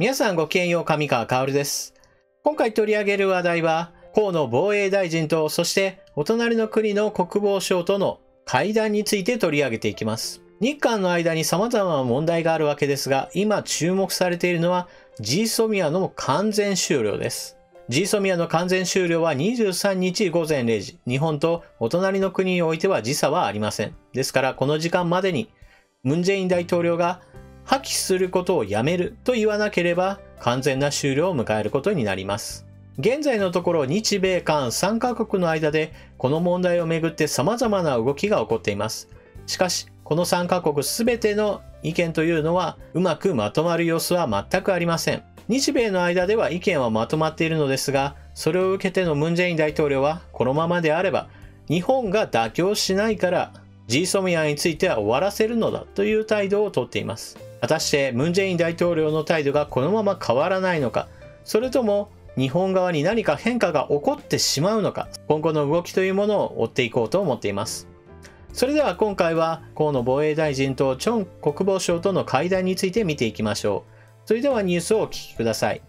皆さんごきげんよう、上川薫です。今回取り上げる話題は、河野防衛大臣と、そしてお隣の国の国防相との会談について取り上げていきます。日韓の間に様々な問題があるわけですが、今注目されているのは GSOMIA の完全終了です。GSOMIA の完全終了は23日午前0時、日本とお隣の国においては時差はありません。ですからこの時間までにムン・ジェイン大統領が破棄することをやめると言わなければ完全な終了を迎えることになります。現在のところ日米韓3カ国の間でこの問題をめぐって様々な動きが起こっています。しかしこの3カ国すべての意見というのはうまくまとまる様子は全くありません。日米の間では意見はまとまっているのですが、それを受けてのムン・ジェイン大統領はこのままであれば日本が妥協しないからGSOMIAについては終わらせるのだという態度をとっています。果たしてムン・ジェイン大統領の態度がこのまま変わらないのか、それとも日本側に何か変化が起こってしまうのか、今後の動きというものを追っていこうと思っています。それでは今回は河野防衛大臣とチョン国防相との会談について見ていきましょう。それではニュースをお聞きください。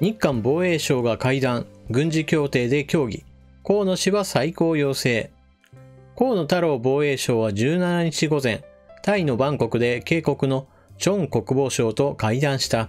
日韓防衛相が会談、軍事協定で協議、河野氏は再考要請。河野太郎防衛相は17日午前、タイのバンコクで渓谷のチョン国防相と会談した。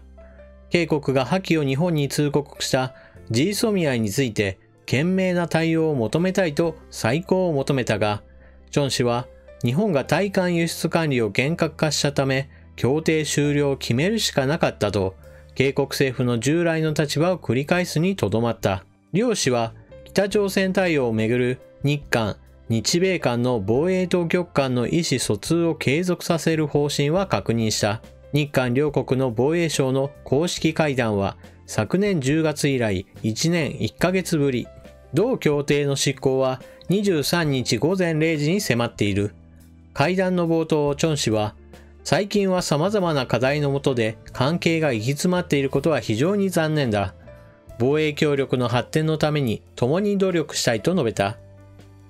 渓谷が破棄を日本に通告した GSOMIA について賢明な対応を求めたいと再考を求めたが、チョン氏は日本が対韓輸出管理を厳格化したため協定終了を決めるしかなかったと、渓谷政府の従来の立場を繰り返すにとどまった。両氏は北朝鮮対応をめぐる日韓、日米間の防衛当局間の意思疎通を継続させる方針は確認した。日韓両国の防衛省の公式会談は昨年10月以来1年1ヶ月ぶり。同協定の執行は23日午前0時に迫っている。会談の冒頭、チョン氏は、最近は様々な課題の下で関係が行き詰まっていることは非常に残念だ。防衛協力の発展のために共に努力したいと述べた。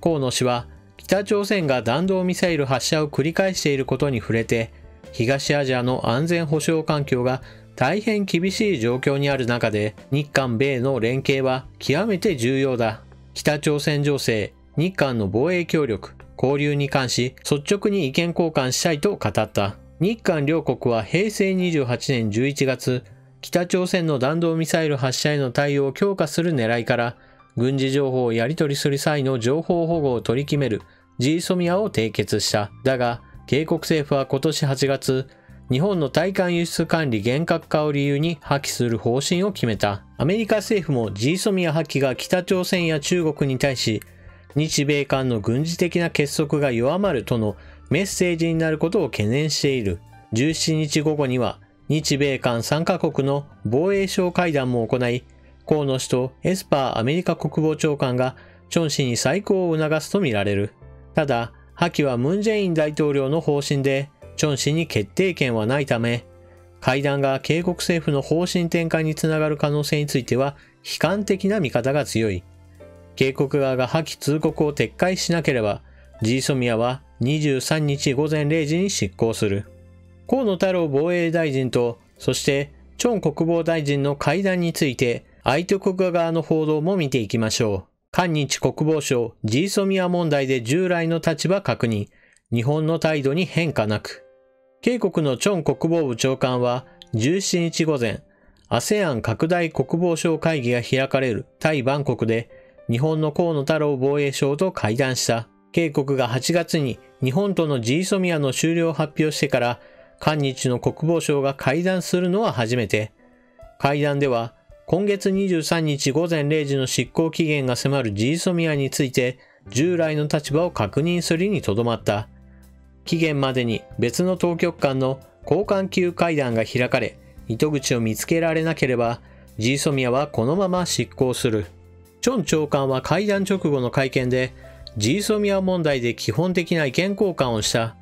河野氏は、北朝鮮が弾道ミサイル発射を繰り返していることに触れて、東アジアの安全保障環境が大変厳しい状況にある中で、日韓米の連携は極めて重要だ。北朝鮮情勢、日韓の防衛協力、交流に関し率直に意見交換したいと語った。日韓両国は平成28年11月、北朝鮮の弾道ミサイル発射への対応を強化する狙いから、軍事情報をやり取りする際の情報保護を取り決める GSOMIA を締結した。だが、渓谷政府は今年8月、日本の対韓輸出管理厳格化を理由に破棄する方針を決めた。アメリカ政府も GSOMIA 破棄が北朝鮮や中国に対し、日米韓の軍事的な結束が弱まるとのメッセージになることを懸念している。17日午後には、日米韓3カ国の防衛相会談も行い、河野氏とエスパーアメリカ国防長官がチョン氏に再考を促すとみられる。ただ、破棄はムン・ジェイン大統領の方針で、チョン氏に決定権はないため、会談が渓谷政府の方針転換につながる可能性については、悲観的な見方が強い。渓谷側が破棄通告を撤回しなければ、GSOMIAは23日午前0時に執行する。河野太郎防衛大臣と、そしてチョン国防大臣の会談について、相手国側の報道も見ていきましょう。韓日国防省 GSOMIA 問題で従来の立場確認、日本の態度に変化なく。渓谷のチョン国防部長官は17日午前、ASEAN 拡大国防相会議が開かれるタイ・バンコクで、日本の河野太郎防衛相と会談した。渓谷が8月に日本との GSOMIA の終了を発表してから、韓日の国防相が会談するのは初めて。会談では、今月23日午前0時の執行期限が迫る GSOMIA について、従来の立場を確認するにとどまった。期限までに別の当局間の高官級会談が開かれ、糸口を見つけられなければ、GSOMIA はこのまま執行する。チョン長官は会談直後の会見で、GSOMIA 問題で基本的な意見交換をした。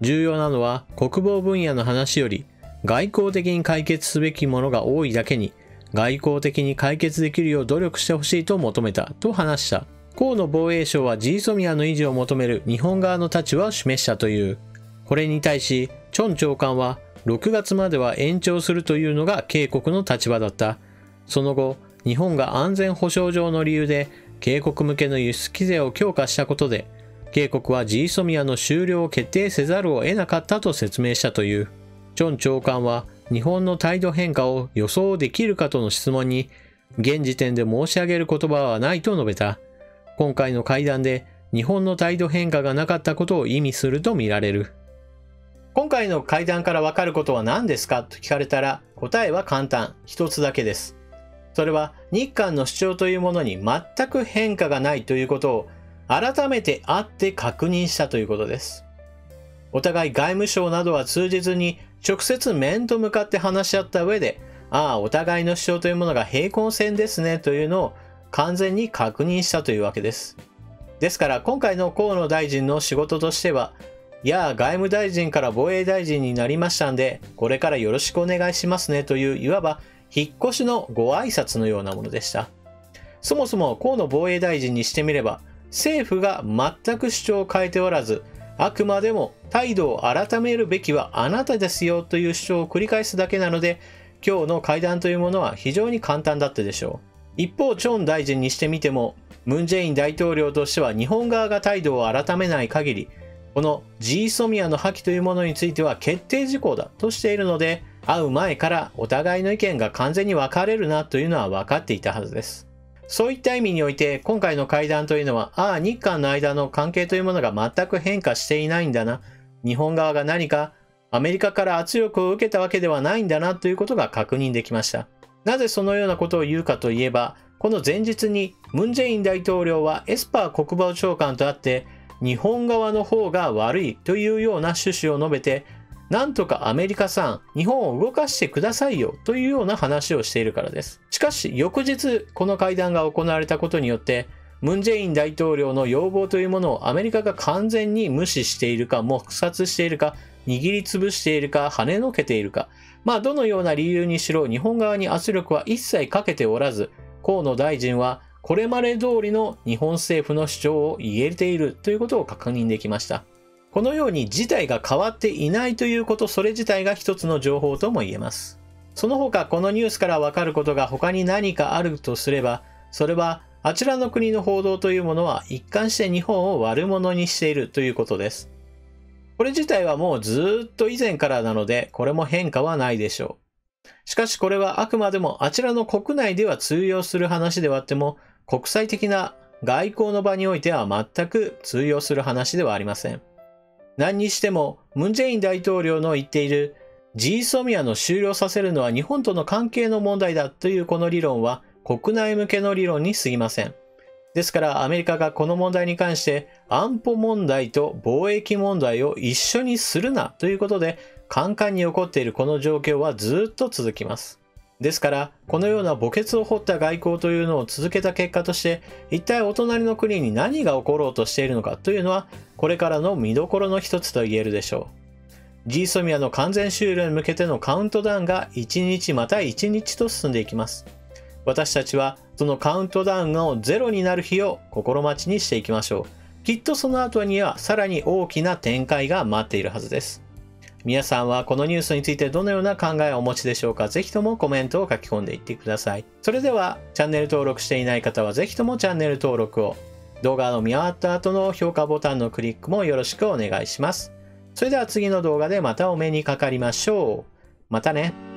重要なのは国防分野の話より、外交的に解決すべきものが多いだけに、外交的に解決できるよう努力してほしいと求めたと話した。河野防衛相は GSOMIA の維持を求める日本側の立場を示したという。これに対し、チョン長官は6月までは延長するというのが警告の立場だった。その後、日本が安全保障上の理由で警告向けの輸出規制を強化したことで、警告は GSOMIA の終了を決定せざるを得なかったと説明したという。チョン長官は日本の態度変化を予想できるかとの質問に、現時点で申し上げる言葉はないと述べた。今回の会談で日本の態度変化がなかったことを意味するとみられる。今回の会談からわかることは何ですかと聞かれたら、答えは簡単、一つだけです。それは日韓の主張というものに全く変化がないということを改めて会って確認したということです。お互い外務省などは通じずに直接面と向かって話し合った上で、お互いの主張というものが平行線ですねというのを完全に確認したというわけです。ですから今回の河野大臣の仕事としては、外務大臣から防衛大臣になりましたんで、これからよろしくお願いしますねという、いわば引っ越しのご挨拶のようなものでした。そもそも河野防衛大臣にしてみれば、政府が全く主張を変えておらず、あくまでも態度を改めるべきはあなたですよという主張を繰り返すだけなので、今日の会談というものは非常に簡単だったでしょう。一方、チョン大臣にしてみても、ムン・ジェイン大統領としては日本側が態度を改めない限り、この GSOMIA の破棄というものについては決定事項だとしているので、会う前からお互いの意見が完全に分かれるなというのは分かっていたはずです。そういった意味において、今回の会談というのは、日韓の間の関係というものが全く変化していないんだな。日本側が何かアメリカから圧力を受けたわけではないんだなということが確認できました。なぜそのようなことを言うかといえば、この前日にムン・ジェイン大統領はエスパー国防長官と会って、日本側の方が悪いというような趣旨を述べて、なんとかアメリカさん、日本を動かしてくださいよというような話をしているからです。しかし、翌日、この会談が行われたことによって、ムン・ジェイン大統領の要望というものをアメリカが完全に無視しているか、黙殺しているか、握りつぶしているか、跳ねのけているか、どのような理由にしろ日本側に圧力は一切かけておらず、河野大臣はこれまで通りの日本政府の主張を言えているということを確認できました。このように事態が変わっていないということ、それ自体が一つの情報とも言えます。その他、このニュースからわかることが他に何かあるとすれば、それはあちらの国の報道というものは一貫して日本を悪者にしているということです。これ自体はもうずっと以前からなので、これも変化はないでしょう。しかしこれはあくまでもあちらの国内では通用する話ではあっても、国際的な外交の場においては全く通用する話ではありません。何にしても、ムン・ジェイン大統領の言っている GSOMIA の終了させるのは日本との関係の問題だというこの理論は国内向けの理論に過ぎません。ですからアメリカがこの問題に関して安保問題と貿易問題を一緒にするなということでカンカンに起こっているこの状況はずっと続きます。ですからこのような墓穴を掘った外交というのを続けた結果として一体お隣の国に何が起ころうとしているのかというのはこれからの見どころの一つと言えるでしょう。GSOMIA の完全終了に向けてのカウントダウンが1日また1日と進んでいきます。私たちはそのカウントダウンがゼロになる日を心待ちにしていきましょう。きっとその後にはさらに大きな展開が待っているはずです。皆さんはこのニュースについてどのような考えをお持ちでしょうか。ぜひともコメントを書き込んでいってください。それではチャンネル登録していない方はぜひともチャンネル登録を。動画の見終わった後の評価ボタンのクリックもよろしくお願いします。それでは次の動画でまたお目にかかりましょう。またね。